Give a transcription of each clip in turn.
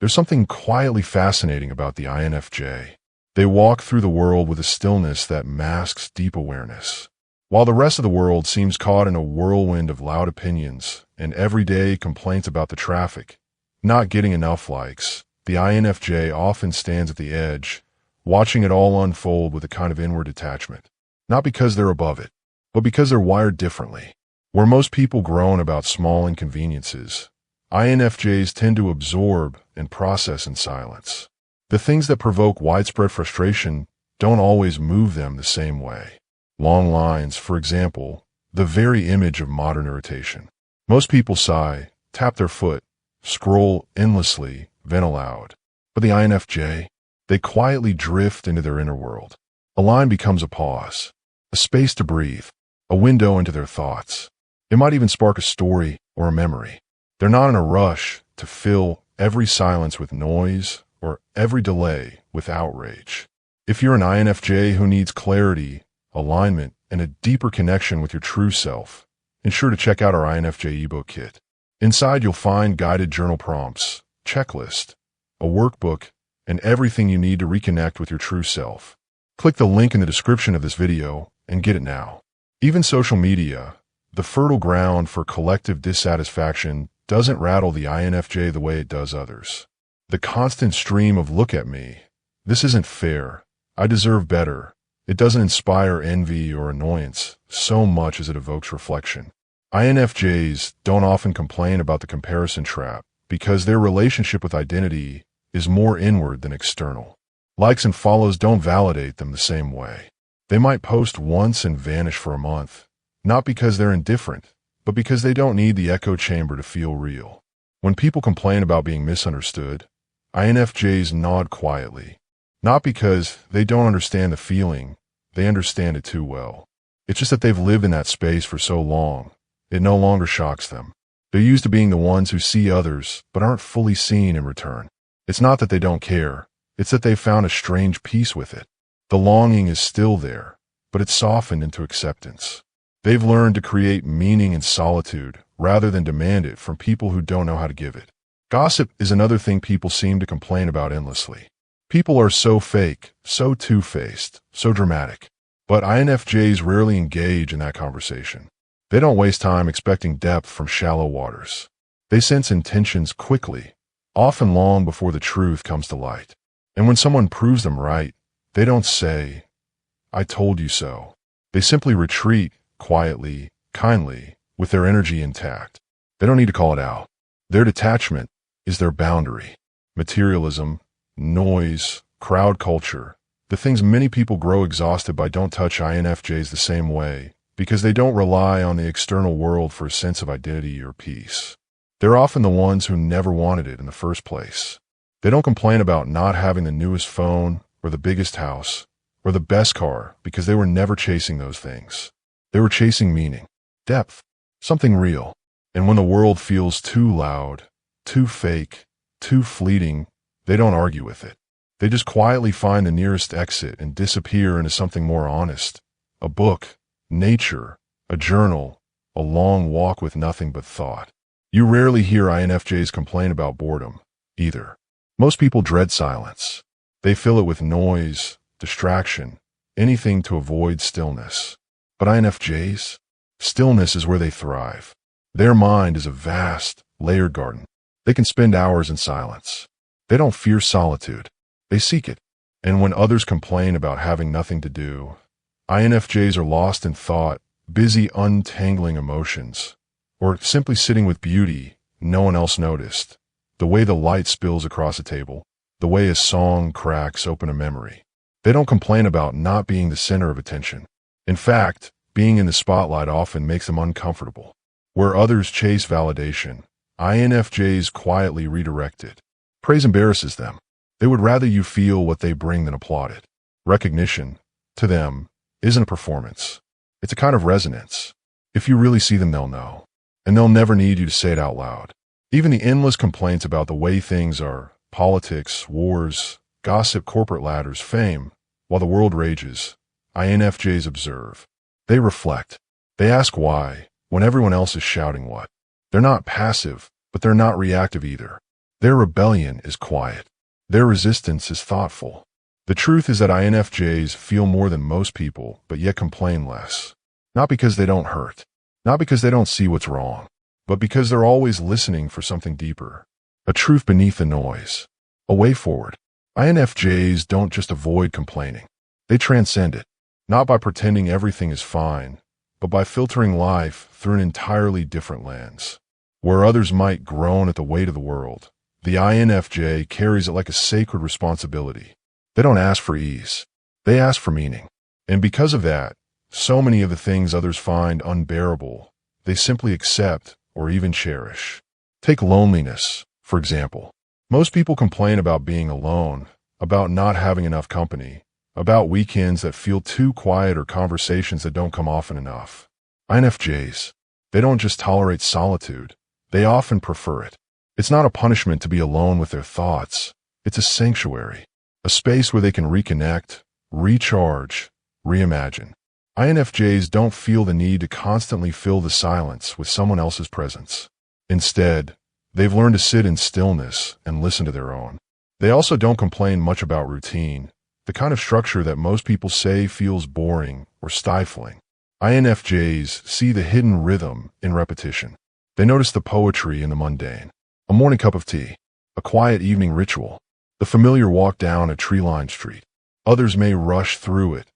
There's something quietly fascinating about the INFJ. They walk through the world with a stillness that masks deep awareness. While the rest of the world seems caught in a whirlwind of loud opinions and everyday complaints about the traffic, not getting enough likes, the INFJ often stands at the edge, watching it all unfold with a kind of inward detachment. Not because they're above it, but because they're wired differently. Where most people groan about small inconveniences, INFJs tend to absorb and process in silence. The things that provoke widespread frustration don't always move them the same way. Long lines, for example, the very image of modern irritation. Most people sigh, tap their foot, scroll endlessly, vent aloud. But the INFJ, they quietly drift into their inner world. A line becomes a pause, a space to breathe, a window into their thoughts. It might even spark a story or a memory. They're not in a rush to fill every silence with noise or every delay with outrage. If you're an INFJ who needs clarity, alignment, and a deeper connection with your true self, ensure to check out our INFJ ebook kit. Inside you'll find guided journal prompts, checklist, a workbook, and everything you need to reconnect with your true self. Click the link in the description of this video and get it now. Even social media, the fertile ground for collective dissatisfaction, doesn't rattle the INFJ the way it does others. The constant stream of "look at me, this isn't fair, I deserve better," it doesn't inspire envy or annoyance so much as it evokes reflection. INFJs don't often complain about the comparison trap because their relationship with identity is more inward than external. Likes and follows don't validate them the same way. They might post once and vanish for a month, not because they're indifferent, but because they don't need the echo chamber to feel real. When people complain about being misunderstood, INFJs nod quietly, not because they don't understand the feeling, they understand it too well. It's just that they've lived in that space for so long, it no longer shocks them. They're used to being the ones who see others but aren't fully seen in return. It's not that they don't care, it's that they've found a strange peace with it. The longing is still there, but it's softened into acceptance. They've learned to create meaning in solitude rather than demand it from people who don't know how to give it. Gossip is another thing people seem to complain about endlessly. People are so fake, so two-faced, so dramatic. But INFJs rarely engage in that conversation. They don't waste time expecting depth from shallow waters. They sense intentions quickly, often long before the truth comes to light. And when someone proves them right, they don't say, "I told you so." They simply retreat, quietly, kindly, with their energy intact. They don't need to call it out. Their detachment is their boundary. Materialism, noise, crowd culture, the things many people grow exhausted by don't touch INFJs the same way because they don't rely on the external world for a sense of identity or peace. They're often the ones who never wanted it in the first place. They don't complain about not having the newest phone or the biggest house or the best car because they were never chasing those things. They were chasing meaning, depth, something real. And when the world feels too loud, too fake, too fleeting, they don't argue with it. They just quietly find the nearest exit and disappear into something more honest. A book, nature, a journal, a long walk with nothing but thought. You rarely hear INFJs complain about boredom, either. Most people dread silence. They fill it with noise, distraction, anything to avoid stillness. But INFJs, stillness is where they thrive. Their mind is a vast, layered garden. They can spend hours in silence. They don't fear solitude. They seek it. And when others complain about having nothing to do, INFJs are lost in thought, busy untangling emotions, or simply sitting with beauty no one else noticed. The way the light spills across a table, the way a song cracks open a memory. They don't complain about not being the center of attention. In fact, being in the spotlight often makes them uncomfortable. Where others chase validation, INFJs quietly redirect it. Praise embarrasses them. They would rather you feel what they bring than applaud it. Recognition, to them, isn't a performance. It's a kind of resonance. If you really see them, they'll know. And they'll never need you to say it out loud. Even the endless complaints about the way things are, politics, wars, gossip, corporate ladders, fame, while the world rages, INFJs observe. They reflect. They ask why, when everyone else is shouting what. They're not passive, but they're not reactive either. Their rebellion is quiet. Their resistance is thoughtful. The truth is that INFJs feel more than most people, but yet complain less. Not because they don't hurt, not because they don't see what's wrong, but because they're always listening for something deeper. A truth beneath the noise. A way forward. INFJs don't just avoid complaining. They transcend it. Not by pretending everything is fine, but by filtering life through an entirely different lens. Where others might groan at the weight of the world, the INFJ carries it like a sacred responsibility. They don't ask for ease. They ask for meaning. And because of that, so many of the things others find unbearable, they simply accept or even cherish. Take loneliness, for example. Most people complain about being alone, about not having enough company, about weekends that feel too quiet or conversations that don't come often enough. INFJs, they don't just tolerate solitude, they often prefer it. It's not a punishment to be alone with their thoughts. It's a sanctuary, a space where they can reconnect, recharge, reimagine. INFJs don't feel the need to constantly fill the silence with someone else's presence. Instead, they've learned to sit in stillness and listen to their own. They also don't complain much about routine, the kind of structure that most people say feels boring or stifling. INFJs see the hidden rhythm in repetition. They notice the poetry in the mundane. A morning cup of tea, a quiet evening ritual, the familiar walk down a tree-lined street. Others may rush through it,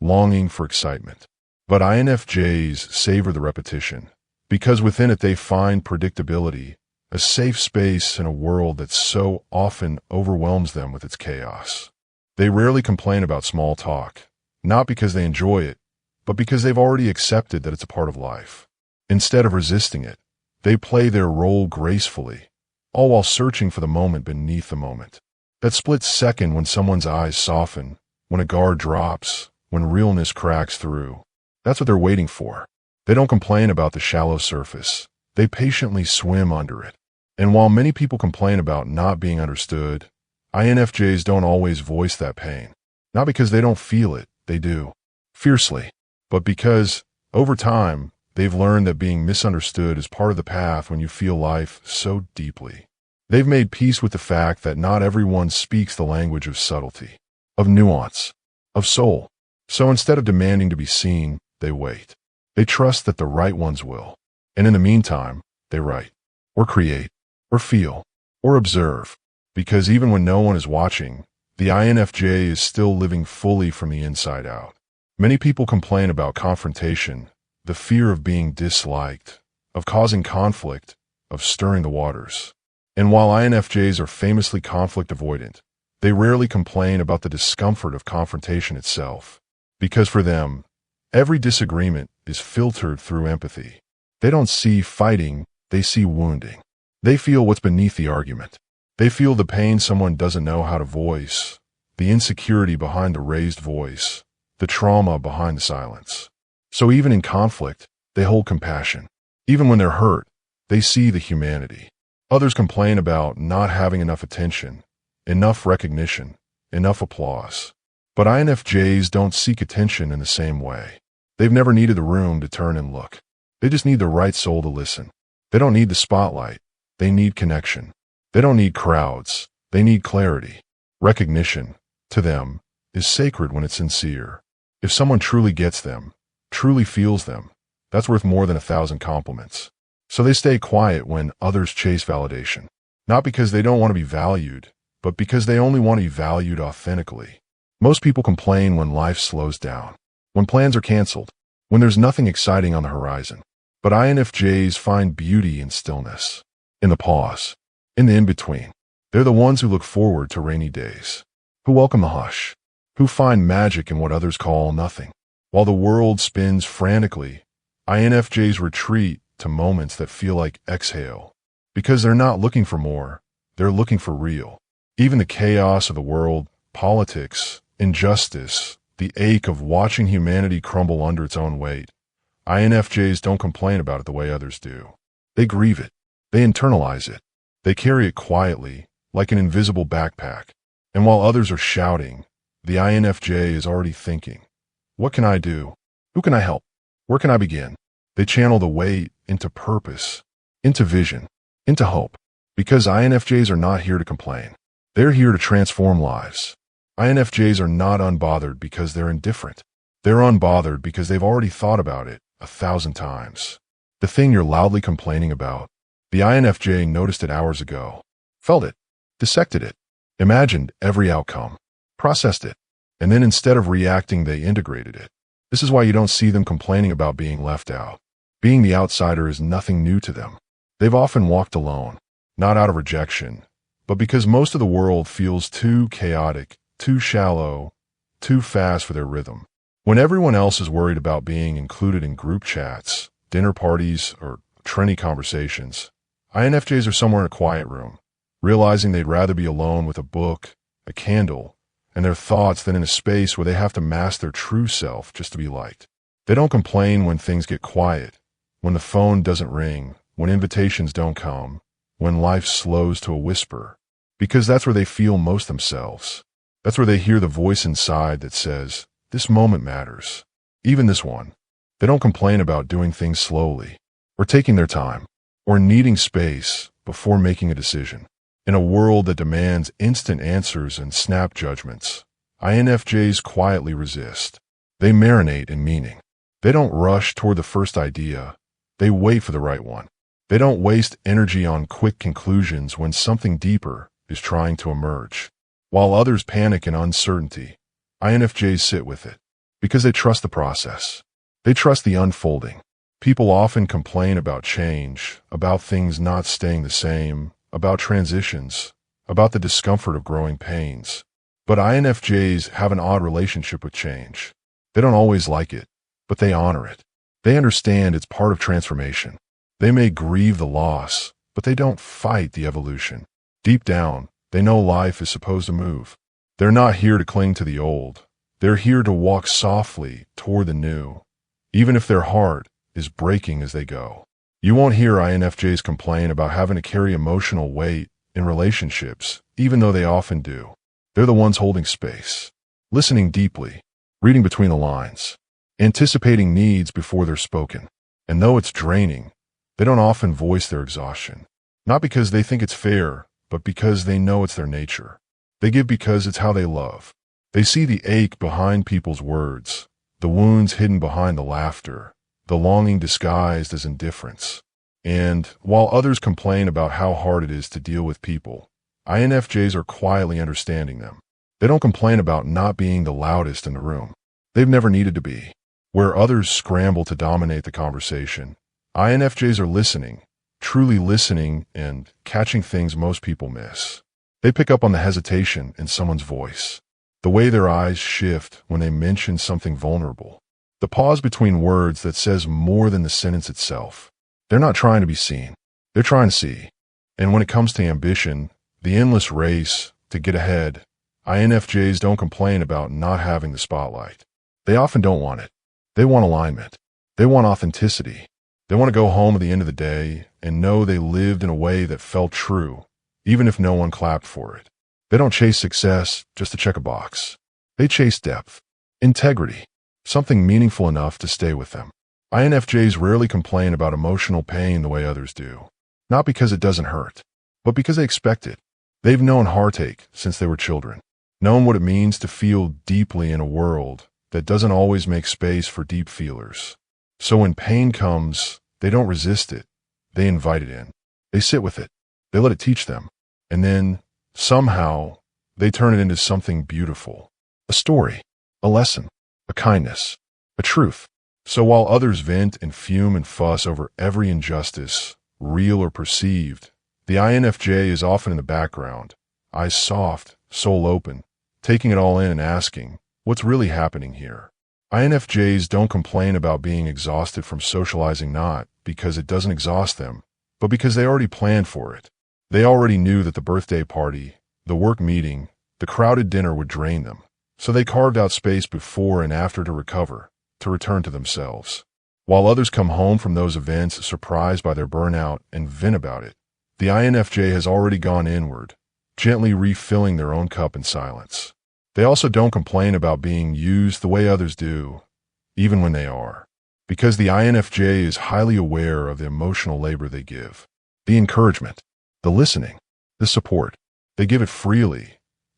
longing for excitement. But INFJs savor the repetition, because within it they find predictability, a safe space in a world that so often overwhelms them with its chaos. They rarely complain about small talk, not because they enjoy it, but because they've already accepted that it's a part of life. Instead of resisting it, they play their role gracefully, all while searching for the moment beneath the moment. That split second when someone's eyes soften, when a guard drops, when realness cracks through. That's what they're waiting for. They don't complain about the shallow surface. They patiently swim under it. And while many people complain about not being understood, INFJs don't always voice that pain. Not because they don't feel it, they do. Fiercely. But because, over time, they've learned that being misunderstood is part of the path when you feel life so deeply. They've made peace with the fact that not everyone speaks the language of subtlety, of nuance, of soul. So instead of demanding to be seen, they wait. They trust that the right ones will. And in the meantime, they write, or create, or feel, or observe. Because even when no one is watching, the INFJ is still living fully from the inside out. Many people complain about confrontation, the fear of being disliked, of causing conflict, of stirring the waters. And while INFJs are famously conflict avoidant, they rarely complain about the discomfort of confrontation itself. Because for them, every disagreement is filtered through empathy. They don't see fighting, they see wounding. They feel what's beneath the argument. They feel the pain someone doesn't know how to voice, the insecurity behind the raised voice, the trauma behind the silence. So even in conflict, they hold compassion. Even when they're hurt, they see the humanity. Others complain about not having enough attention, enough recognition, enough applause. But INFJs don't seek attention in the same way. They've never needed the room to turn and look. They just need the right soul to listen. They don't need the spotlight. They need connection. They don't need crowds. They need clarity. Recognition, to them, is sacred when it's sincere. If someone truly gets them, truly feels them, that's worth more than 1,000 compliments. So they stay quiet when others chase validation. Not because they don't want to be valued, but because they only want to be valued authentically. Most people complain when life slows down, when plans are canceled, when there's nothing exciting on the horizon. But INFJs find beauty in stillness, in the pause, in the in-between. They're the ones who look forward to rainy days, who welcome the hush, who find magic in what others call nothing. While the world spins frantically, INFJs retreat to moments that feel like exhale. Because they're not looking for more, they're looking for real. Even the chaos of the world, politics, injustice, the ache of watching humanity crumble under its own weight, INFJs don't complain about it the way others do. They grieve it. They internalize it. They carry it quietly, like an invisible backpack. And while others are shouting, the INFJ is already thinking, what can I do? Who can I help? Where can I begin? They channel the weight into purpose, into vision, into hope. Because INFJs are not here to complain. They're here to transform lives. INFJs are not unbothered because they're indifferent. They're unbothered because they've already thought about it 1,000 times. The thing you're loudly complaining about, the INFJ noticed it hours ago, felt it, dissected it, imagined every outcome, processed it, and then instead of reacting, they integrated it. This is why you don't see them complaining about being left out. Being the outsider is nothing new to them. They've often walked alone, not out of rejection, but because most of the world feels too chaotic, too shallow, too fast for their rhythm. When everyone else is worried about being included in group chats, dinner parties, or trendy conversations, INFJs are somewhere in a quiet room, realizing they'd rather be alone with a book, a candle, and their thoughts than in a space where they have to mask their true self just to be liked. They don't complain when things get quiet, when the phone doesn't ring, when invitations don't come, when life slows to a whisper, because that's where they feel most themselves. That's where they hear the voice inside that says, "This moment matters." Even this one. They don't complain about doing things slowly, or taking their time, or needing space before making a decision. In a world that demands instant answers and snap judgments, INFJs quietly resist. They marinate in meaning. They don't rush toward the first idea. They wait for the right one. They don't waste energy on quick conclusions when something deeper is trying to emerge. While others panic in uncertainty, INFJs sit with it because they trust the process. They trust the unfolding. People often complain about change, about things not staying the same, about transitions, about the discomfort of growing pains. But INFJs have an odd relationship with change. They don't always like it, but they honor it. They understand it's part of transformation. They may grieve the loss, but they don't fight the evolution. Deep down, they know life is supposed to move. They're not here to cling to the old. They're here to walk softly toward the new, even if their heart is breaking as they go. You won't hear INFJs complain about having to carry emotional weight in relationships, even though they often do. They're the ones holding space, listening deeply, reading between the lines, anticipating needs before they're spoken. And though it's draining, they don't often voice their exhaustion. Not because they think it's fair, but because they know it's their nature. They give because it's how they love. They see the ache behind people's words, the wounds hidden behind the laughter, the longing disguised as indifference. And while others complain about how hard it is to deal with people, INFJs are quietly understanding them. They don't complain about not being the loudest in the room. They've never needed to be. Where others scramble to dominate the conversation, INFJs are listening, truly listening and catching things most people miss. They pick up on the hesitation in someone's voice, the way their eyes shift when they mention something vulnerable, the pause between words that says more than the sentence itself. They're not trying to be seen. They're trying to see. And when it comes to ambition, the endless race to get ahead, INFJs don't complain about not having the spotlight. They often don't want it. They want alignment. They want authenticity. They want to go home at the end of the day and know they lived in a way that felt true, even if no one clapped for it. They don't chase success just to check a box. They chase depth, integrity, something meaningful enough to stay with them. INFJs rarely complain about emotional pain the way others do, not because it doesn't hurt, but because they expect it. They've known heartache since they were children, known what it means to feel deeply in a world that doesn't always make space for deep feelers. So when pain comes, they don't resist it. They invite it in. They sit with it. They let it teach them. And then, somehow, they turn it into something beautiful. A story, a lesson, a kindness, a truth. So while others vent and fume and fuss over every injustice, real or perceived, the INFJ is often in the background, eyes soft, soul open, taking it all in and asking, what's really happening here? INFJs don't complain about being exhausted from socializing, not because it doesn't exhaust them, but because they already planned for it. They already knew that the birthday party, the work meeting, the crowded dinner would drain them, so they carved out space before and after to recover, to return to themselves. While others come home from those events surprised by their burnout and vent about it, the INFJ has already gone inward, gently refilling their own cup in silence. They also don't complain about being used the way others do, even when they are, because the INFJ is highly aware of the emotional labor they give, the encouragement, the listening, the support. They give it freely,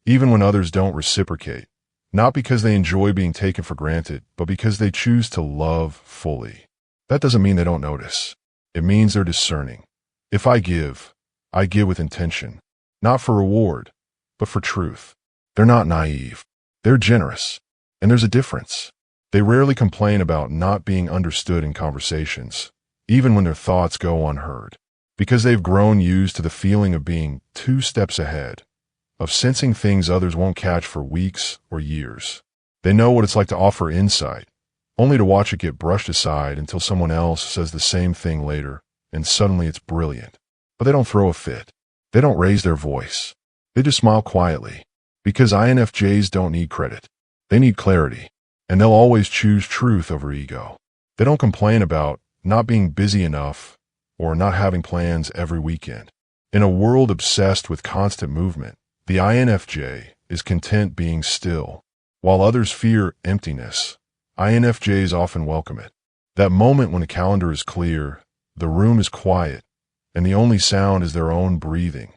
even when others don't reciprocate, not because they enjoy being taken for granted, but because they choose to love fully. That doesn't mean they don't notice. It means they're discerning. If I give with intention, not for reward, but for truth. They're not naive. They're generous. And there's a difference. They rarely complain about not being understood in conversations, even when their thoughts go unheard, because they've grown used to the feeling of being 2 steps ahead, of sensing things others won't catch for weeks or years. They know what it's like to offer insight, only to watch it get brushed aside until someone else says the same thing later, and suddenly it's brilliant. But they don't throw a fit. They don't raise their voice. They just smile quietly, because INFJs don't need credit. They need clarity, and they'll always choose truth over ego. They don't complain about not being busy enough or not having plans every weekend. In a world obsessed with constant movement, the INFJ is content being still. While others fear emptiness, INFJs often welcome it. That moment when the calendar is clear, the room is quiet, and the only sound is their own breathing.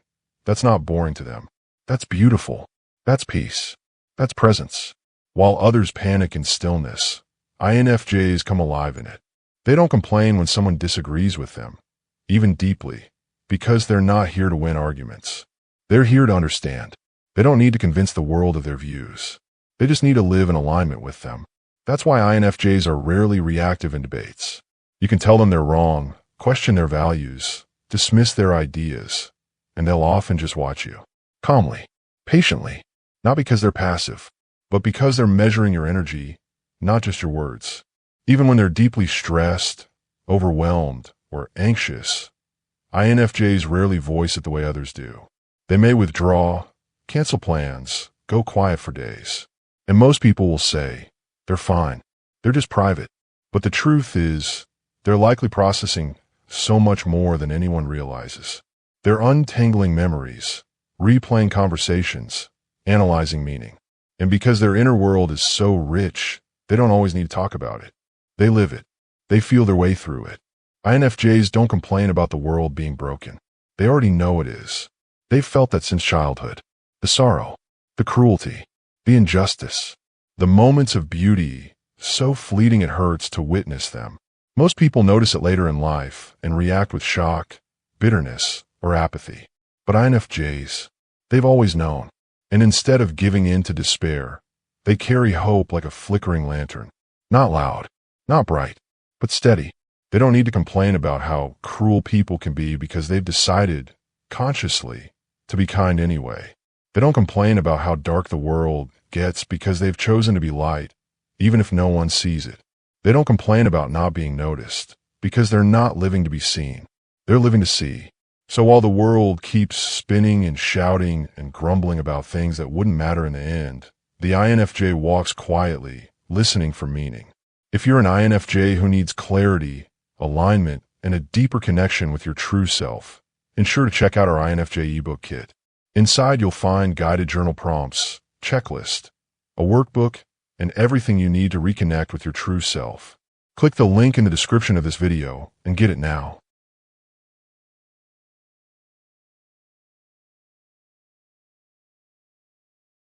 That's not boring to them. That's beautiful. That's peace. That's presence. While others panic in stillness, INFJs come alive in it. They don't complain when someone disagrees with them, even deeply, because they're not here to win arguments. They're here to understand. They don't need to convince the world of their views. They just need to live in alignment with them. That's why INFJs are rarely reactive in debates. You can tell them they're wrong, question their values, dismiss their ideas, and they'll often just watch you. Calmly, patiently, not because they're passive, but because they're measuring your energy, not just your words. Even when they're deeply stressed, overwhelmed, or anxious, INFJs rarely voice it the way others do. They may withdraw, cancel plans, go quiet for days. And most people will say, they're fine. They're just private. But the truth is, they're likely processing so much more than anyone realizes. They're untangling memories, replaying conversations, analyzing meaning. And because their inner world is so rich, they don't always need to talk about it. They live it. They feel their way through it. INFJs don't complain about the world being broken. They already know it is. They've felt that since childhood. The sorrow, the cruelty, the injustice, the moments of beauty, so fleeting it hurts to witness them. Most people notice it later in life and react with shock, bitterness, or apathy. But INFJs, they've always known. And instead of giving in to despair, they carry hope like a flickering lantern. Not loud, not bright, but steady. They don't need to complain about how cruel people can be because they've decided, consciously, to be kind anyway. They don't complain about how dark the world gets because they've chosen to be light, even if no one sees it. They don't complain about not being noticed because they're not living to be seen. They're living to see. So while the world keeps spinning and shouting and grumbling about things that wouldn't matter in the end, the INFJ walks quietly, listening for meaning. If you're an INFJ who needs clarity, alignment, and a deeper connection with your true self, ensure to check out our INFJ ebook kit. Inside you'll find guided journal prompts, checklist, a workbook, and everything you need to reconnect with your true self. Click the link in the description of this video and get it now.